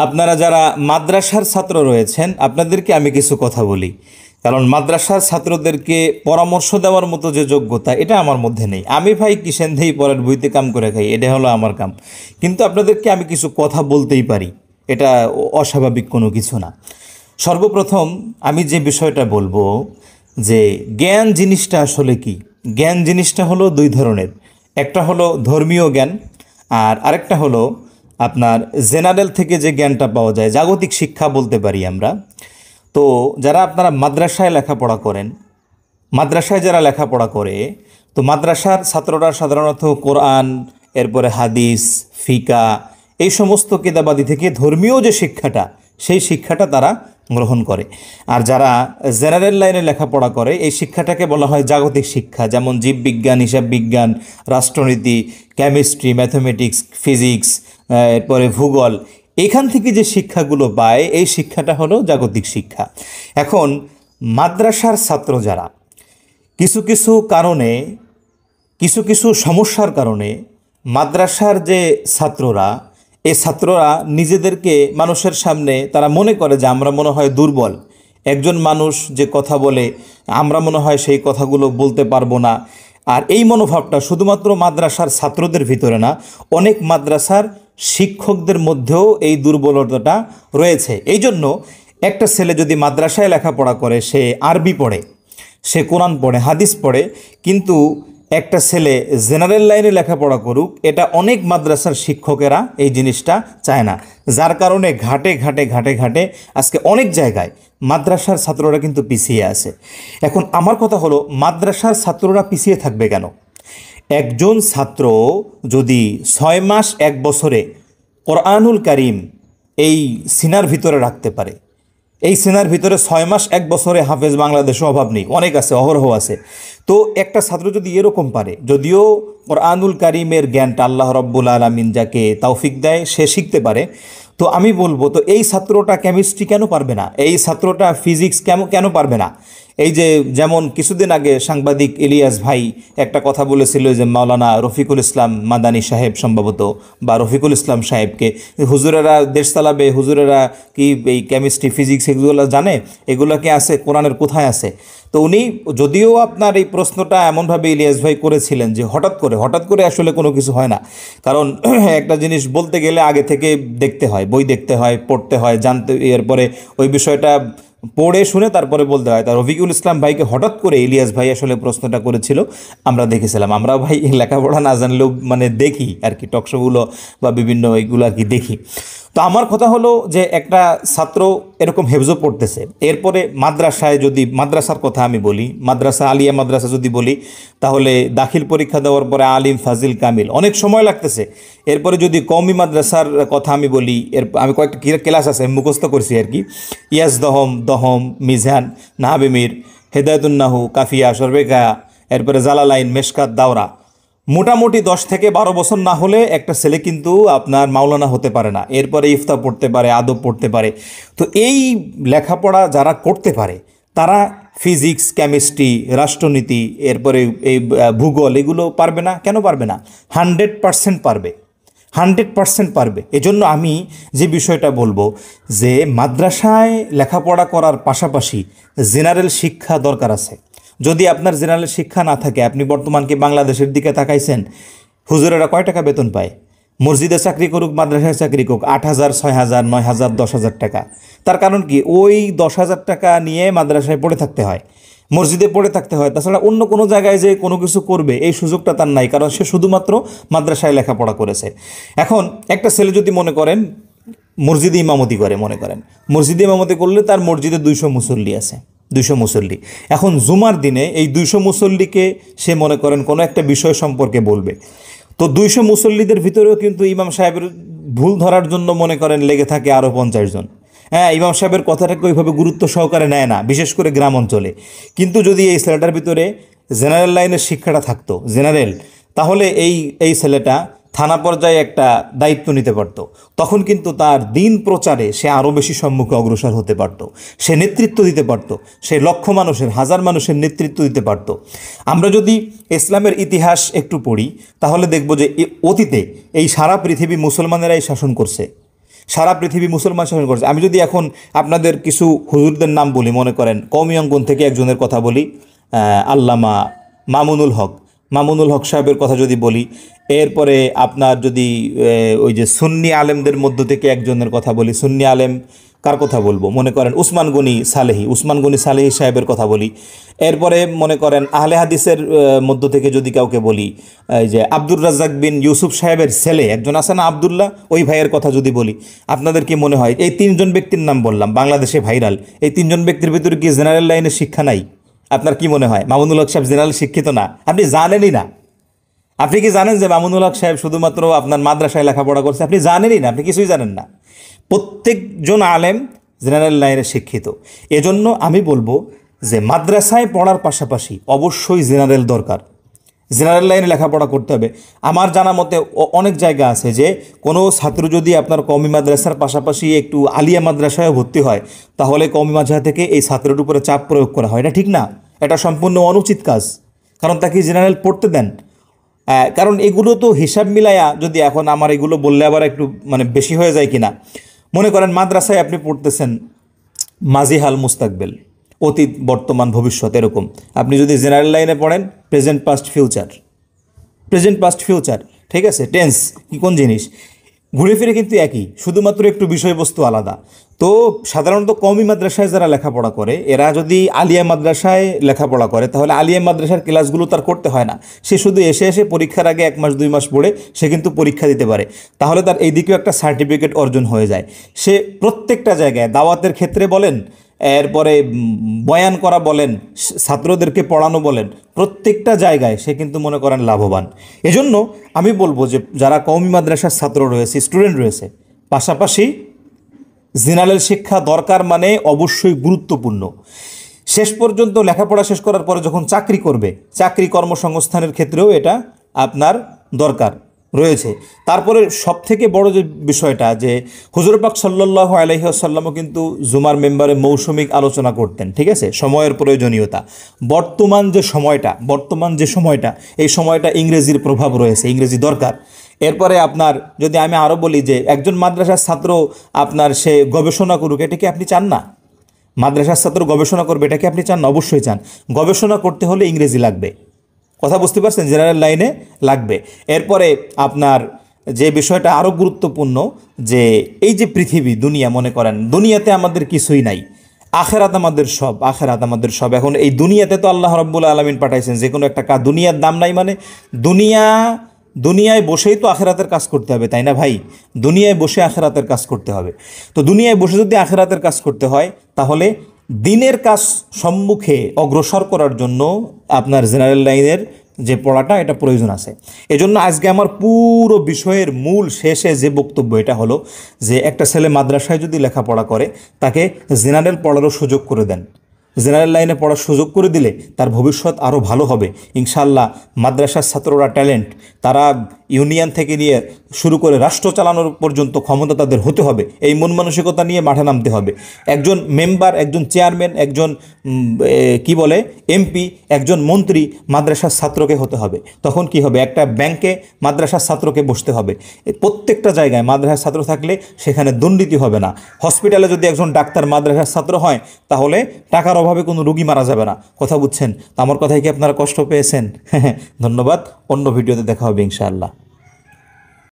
আপনারা যারা মাদ্রাসার ছাত্র রয়েছেন আপনাদেরকে আমি কিছু কথা বলি, কারণ মাদ্রাসার ছাত্রদেরকে পরামর্শ দেওয়ার মতো যে যোগ্যতা এটা আমার মধ্যে নেই। আমি ভাই কিসেন দেই পরের বইতে কাম করে খাই, এটা হলো আমার কাম। কিন্তু আপনাদেরকে আমি কিছু কথা বলতেই পারি, এটা অস্বাভাবিক কোনো কিছু না। সর্বপ্রথম আমি যে বিষয়টা বলবো যে জ্ঞান জিনিসটা আসলে কি। জ্ঞান জিনিসটা হলো দুই ধরনের, একটা হলো ধর্মীয় জ্ঞান আর আরেকটা হলো আপনার জেনারেল থেকে যে জ্ঞানটা পাওয়া যায়, জাগতিক শিক্ষা বলতে পারি আমরা। তো যারা আপনারা মাদ্রাসায় লেখাপড়া করেন, মাদ্রাসায় যারা লেখাপড়া করে, তো মাদ্রাসার ছাত্ররা সাধারণত কোরআন, এরপরে হাদিস, ফিকা, এই সমস্ত কিতাবাদি থেকে ধর্মীয় যে শিক্ষাটা সেই শিক্ষাটা তারা গ্রহণ করে। আর যারা জেনারেল লাইনে লেখাপড়া করে এই শিক্ষাটাকে বলা হয় জাগতিক শিক্ষা, যেমন জীববিজ্ঞান, হিসাব বিজ্ঞান, রাষ্ট্রনীতি, কেমিস্ট্রি, ম্যাথমেটিক্স, ফিজিক্স, এরপরে ভূগোল। এখান থেকে যে শিক্ষাগুলো পায় এই শিক্ষাটা হলো জাগতিক শিক্ষা। এখন মাদ্রাসার ছাত্র যারা কিছু কিছু কারণে, কিছু কিছু সমস্যার কারণে মাদ্রাসার যে ছাত্ররা, এই ছাত্ররা নিজেদেরকে মানুষের সামনে তারা মনে করে যে আমরা মনে হয় দুর্বল, একজন মানুষ যে কথা বলে আমরা মনে হয় সেই কথাগুলো বলতে পারবো না। আর এই মনোভাবটা শুধুমাত্র মাদ্রাসার ছাত্রদের ভিতরে না, অনেক মাদ্রাসার শিক্ষকদের মধ্যেও এই দুর্বলতাটা রয়েছে। এই জন্য একটা ছেলে যদি মাদ্রাসায় লেখাপড়া করে, সে আরবি পড়ে, সে কোরআন পড়ে, হাদিস পড়ে, কিন্তু একটা ছেলে জেনারেল লাইনে লেখাপড়া করুক, এটা অনেক মাদ্রাসার শিক্ষকেরা এই জিনিসটা চায় না। যার কারণে ঘাটে ঘাটে ঘাটে ঘাটে আজকে অনেক জায়গায় মাদ্রাসার ছাত্ররা কিন্তু পিছিয়ে আছে। এখন আমার কথা হলো, মাদ্রাসার ছাত্ররা পিছিয়ে থাকবে কেন? একজন ছাত্র যদি 6 মাস 1 বছরে কোরআনুল কারীম এই সিনার ভিতরে রাখতে পারে, এই সেনার ভিতরে 6 মাস 1 বছরে হাফেজ বাংলাদেশে অভাব নেই, অনেক আছে, অহরহ আছে। তো একটা ছাত্র যদি এরকম পারে, যদিও কোরআনুল কারীমের জ্ঞানটা আল্লাহ রব্বুল আলামিন যাকে তৌফিক দেয় সে শিখতে পারে, তো আমি বলবো তো এই ছাত্রটা কেমিস্ট্রি কেন পারবে না, এই ছাত্রটা ফিজিক্স কেন কেন পারবে না? এই যে যেমন কিছুদিন আগে সাংবাদিক ইলিয়াস ভাই একটা কথা বলেছিল যে মাওলানা রফিকুল ইসলাম মাদানী সাহেব সম্ভবত, বা রফিকুল ইসলাম সাহেবকে, হুজুরেরা দেশ চালাবে, হুজুরেরা কি এই কেমিস্ট্রি ফিজিক্স এগুলো জানে, এগুলো কি আছে কোরআনের কোথায় আছে? তো উনি যদিও আপনার এই প্রশ্নটা এমনভাবে ইলিয়াস ভাই করেছিলেন যে হঠাৎ করে আসলে কোনো কিছু হয় না, কারণ একটা জিনিস বলতে গেলে আগে থেকে দেখতে হয়, বই দেখতে হয়, পড়তে হয়, জানতে, এরপরে ওই বিষয়টা পড়ে শুনে তারপরে বলতে হয়। তার রফিকুল ইসলাম ভাইকে হঠাৎ করে ইলিয়াস ভাই আসলে প্রশ্নটা করেছিল, আমরা দেখেছিলাম। আমরা ভাই লেখাপড়া না জানলেও মানে দেখি আর কি, টকশোগুলো বা বিভিন্ন এইগুলো আর কি দেখি। তো আমার কথা হলো যে একটা ছাত্র এরকম হেফজো পড়তেছে, এরপরে মাদ্রাসায় যদি, মাদ্রাসার কথা আমি বলি, মাদ্রাসা আলিয়া মাদ্রাসা যদি বলি, তাহলে দাখিল পরীক্ষা দেওয়ার পরে আলিম, ফাজিল, কামিল অনেক সময় লাগতেছে। এরপরে যদি কওমি মাদ্রাসার কথা আমি বলি, আমি কয়েকটা ক্লাস আছে মুখস্থ করছি আর কি, ইয়াস দহম, দহম, মিজান, নাহাবিমির, হেদায়তুন্নাহু, কাফিয়া, সরবেকা, এরপরে জালালাইন, মেশকাত, দাওরা, মোটামুটি 10 থেকে 12 বছর না হলে একটা ছেলে কিন্তু আপনার মাওলানা হতে পারে না। এরপরে ইফতা পড়তে পারে, আদব পড়তে পারে। তো এই লেখাপড়া যারা করতে পারে তারা ফিজিক্স, কেমিস্ট্রি, রাষ্ট্রনীতি, এরপরে এই ভূগোল, এগুলো পারবে না কেন? পারবে না, 100% পারবে, 100% পারবে। এজন্য আমি যে বিষয়টা বলবো যে মাদ্রাসায় লেখাপড়া করার পাশাপাশি জেনারেল শিক্ষা দরকার আছে। যদি আপনার জেনারেল শিক্ষা না থাকে, আপনি বর্তমান কি বাংলাদেশের দিকে তাকাইছেন? হুজুরেরা কয় টাকা বেতন পায়? মসজিদে চাকরি করুক, মাদ্রাসায় চাকরি করুক, 8,000, 6,000, 9,000, 10,000 টাকা। তার কারণ কি? ওই 10,000 টাকা নিয়ে মাদ্রাসায় পড়ে থাকতে হয়, মসজিদে পড়ে থাকতে হয়। তাছাড়া অন্য কোনো জায়গায় যে কোনো কিছু করবে এই সুযোগটা তার নাই, কারণ সে শুধুমাত্র মাদ্রাসায় লেখাপড়া করেছে। এখন একটা ছেলে যদি মনে করেন মসজিদে ইমামতি করে, মনে করেন মসজিদে ইমামতি করলে তার মসজিদে 200 মুসল্লি আছে, 200 মুসল্লি। এখন জুমার দিনে এই 200 মুসল্লিকে সে মনে করেন কোনো একটা বিষয় সম্পর্কে বলবে, তো 200 মুসল্লিদের ভিতরেও কিন্তু ইমাম সাহেবের ভুল ধরার জন্য মনে করেন লেগে থাকে আরও 50 জন। হ্যাঁ, ইমাম সাহেবের কথাটাকে ওইভাবে গুরুত্ব সহকারে নেয় না, বিশেষ করে গ্রাম অঞ্চলে। কিন্তু যদি এই ছেলেটার ভিতরে জেনারেল লাইনের শিক্ষাটা থাকতো, জেনারেল, তাহলে এই ছেলেটা থানা পর্যায়ে একটা দায়িত্ব নিতে পারত। তখন কিন্তু তার দিন প্রচারে সে আরও বেশি সম্মুখে অগ্রসর হতে পারত, সে নেতৃত্ব দিতে পারত, সে লক্ষ মানুষের, হাজার মানুষের নেতৃত্ব দিতে পারত। আমরা যদি ইসলামের ইতিহাস একটু পড়ি তাহলে দেখব যে অতীতে এই সারা পৃথিবী মুসলমানেরাই শাসন করছে, সারা পৃথিবী মুসলমান শাসন করেছে। আমি যদি এখন আপনাদের কিছু হুজুরদের নাম বলি, মনে করেন কওমি অঙ্গন থেকে একজনের কথা বলি, আল্লামা মামুনুল হক সাহেবের কথা যদি বলি, এরপরে আপনার যদি ওই যে সুন্নি আলেমদের মধ্য থেকে একজনের কথা বলি, সুন্নি আলেম কার কথা বলবো, মনে করেন উসমান গনি সালেহি সাহেবের কথা বলি, এরপরে মনে করেন আহলে হাদিসের মধ্য থেকে যদি কাউকে বলি, এই যে আব্দুর রাজ্জাক বিন ইউসুফ সাহেবের ছেলে একজন আছে না আবদুল্লাহ, ওই ভাইয়ের কথা যদি বলি, আপনাদের কি মনে হয় এই তিনজন ব্যক্তির নাম বললাম বাংলাদেশে ভাইরাল, এই তিনজন ব্যক্তির ভিতরে কি জেনারেল লাইনের শিক্ষা নাই? আপনার কি মনে হয় মামুনুল হক সাহেব জেনারেল শিক্ষিত না? আপনি জানেনই না। আপনি কি জানেন যে মামুনুল হক সাহেব শুধুমাত্র আপনার মাদ্রাসায় লেখাপড়া করছে? আপনি জানেনই না, আপনি কিছুই জানেন না। প্রত্যেকজন আলেম জেনারেল লাইনে শিক্ষিত। এজন্য আমি বলবো যে মাদ্রাসায় পড়ার পাশাপাশি অবশ্যই জেনারেল দরকার, জেনারেল লাইনে লেখাপড়া করতে হবে। আমার জানা মতে অনেক জায়গা আছে যে কোনো ছাত্র যদি আপনার কওমি মাদ্রাসার পাশাপাশি একটু আলিয়া মাদ্রাসায় ভর্তি হয়, তাহলে কওমি মাদ্রাসা থেকে এই ছাত্রের উপরে চাপ প্রয়োগ করা হয়। এটা ঠিক না, এটা সম্পূর্ণ অনুচিত কাজ। কারণ তাকে জেনারেল পড়তে দেন। কারণ এগুলো তো হিসাব মিলায়া, যদি এখন আমার এগুলো বললে আবার একটু মানে বেশি হয়ে যায় কিনা, মনে করেন মাদ্রাসায় আপনি পড়তেছেন মাজিহাল মুস্তাকবেল, অতীত বর্তমান ভবিষ্যৎ, এরকম। আপনি যদি জেনারেল লাইনে পড়েন প্রেজেন্ট পাস্ট ফিউচার, ঠিক আছে, টেন্স কি কোন জিনিস, ঘুরে ফিরে কিন্তু একই, শুধুমাত্র একটু বিষয়বস্তু আলাদা। তো সাধারণত কওমি মাদ্রাসায় যারা লেখাপড়া করে, এরা যদি আলিয়া মাদ্রাসায় লেখাপড়া করে, তাহলে আলিয়া মাদ্রাসার ক্লাসগুলো তার করতে হয় না। সে শুধু এসে পরীক্ষার আগে 1 মাস 2 মাস পড়ে সে কিন্তু পরীক্ষা দিতে পারে। তাহলে তার এই দিকেও একটা সার্টিফিকেট অর্জন হয়ে যায়। সে প্রত্যেকটা জায়গায় দাওয়াতের ক্ষেত্রে বলেন, এরপরে বয়ান করা বলেন, ছাত্রদেরকে পড়ানো বলেন, প্রত্যেকটা জায়গায় সে কিন্তু মনে করেন লাভবান। এজন্য আমি বলবো যে যারা কওমি মাদ্রাসার ছাত্র রয়েছে, স্টুডেন্ট রয়েছে, পাশাপাশি জেনারেল শিক্ষা দরকার, মানে অবশ্যই গুরুত্বপূর্ণ। শেষ পর্যন্ত লেখাপড়া শেষ করার পরে যখন চাকরি করবে, চাকরি কর্মসংস্থানের ক্ষেত্রেও এটা আপনার দরকার রয়েছে। তারপরে সবথেকে বড় যে বিষয়টা, যে হুজুর পাক সাল্লাল্লাহু আলাইহি ওয়াসাল্লামও কিন্তু জুমার মেম্বারে মৌসুমিক আলোচনা করতেন, ঠিক আছে, সময়ের প্রয়োজনীয়তা। বর্তমান যে সময়টা এই সময়টা ইংরেজির প্রভাব রয়েছে, ইংরেজি দরকার। এরপরে আপনার যদি আমি আরও বলি যে একজন মাদ্রাসার ছাত্র আপনার সে গবেষণা করুক, এটা কি আপনি চান না? মাদ্রাসার ছাত্র গবেষণা করবে, এটা কি আপনি চান না? অবশ্যই চান। গবেষণা করতে হলে ইংরেজি লাগবে, কথা বুঝতে পারছেন, জেনারেল লাইনে লাগবে। এরপরে আপনার যে বিষয়টা আরও গুরুত্বপূর্ণ, যে এই যে পৃথিবী দুনিয়া, মনে করেন দুনিয়াতে আমাদের কিছুই নাই, আখেরাত আমাদের সব। এখন এই দুনিয়াতে তো আল্লাহ রাব্বুল আলামিন পাঠাইছেন, যে কোনো একটা কাজ, দুনিয়ার দাম নাই মানে দুনিয়ায় বসেই তো আখেরাতের কাজ করতে হবে, তাই না ভাই? দুনিয়ায় বসে আখেরাতের কাজ করতে হবে। তো দুনিয়ায় বসে যদি আখেরাতের কাজ করতে হয়, তাহলে দিনের কাজ সম্মুখে অগ্রসর করার জন্য আপনার জেনারেল লাইনের যে পড়াটা, এটা প্রয়োজন আছে। এজন্য আজকে আমার পুরো বিষয়ের মূল শেষে যে বক্তব্য, এটা হলো যে একটা ছেলে মাদ্রাসায় যদি লেখাপড়া করে, তাকে জেনারেল পড়ারও সুযোগ করে দেন। জেনারেল লাইনে পড়ার সুযোগ করে দিলে তার ভবিষ্যৎ আরও ভালো হবে ইনশাআল্লাহ। মাদ্রাসার ছাত্ররা ট্যালেন্ট, তারা ইউনিয়ন থেকে নিয়ে শুরু করে রাষ্ট্র চালানোর পর্যন্ত ক্ষমতা তাদের হতে হবে। এই মন মানসিকতা নিয়ে মাঠে নামতে হবে। একজন মেম্বার, একজন চেয়ারম্যান, একজন এমপি, একজন মন্ত্রী মাদ্রাসার ছাত্রকে হতে হবে। তখন কি হবে, একটা ব্যাংকে মাদ্রাসার ছাত্রকে বসতে হবে। প্রত্যেকটা জায়গায় মাদ্রাসার ছাত্র থাকলে সেখানে দুর্নীতি হবে না। হসপিটালে যদি একজন ডাক্তার মাদ্রাসার ছাত্র হয়, তাহলে টাকার অভাবে কোনো রুগী মারা যাবে না। কথা বুঝছেন? তো আমার কথায় কি আপনারা কষ্ট পেয়েছেন? ধন্যবাদ। অন্য ভিডিওতে দেখা হবে ইনশাআল্লাহ।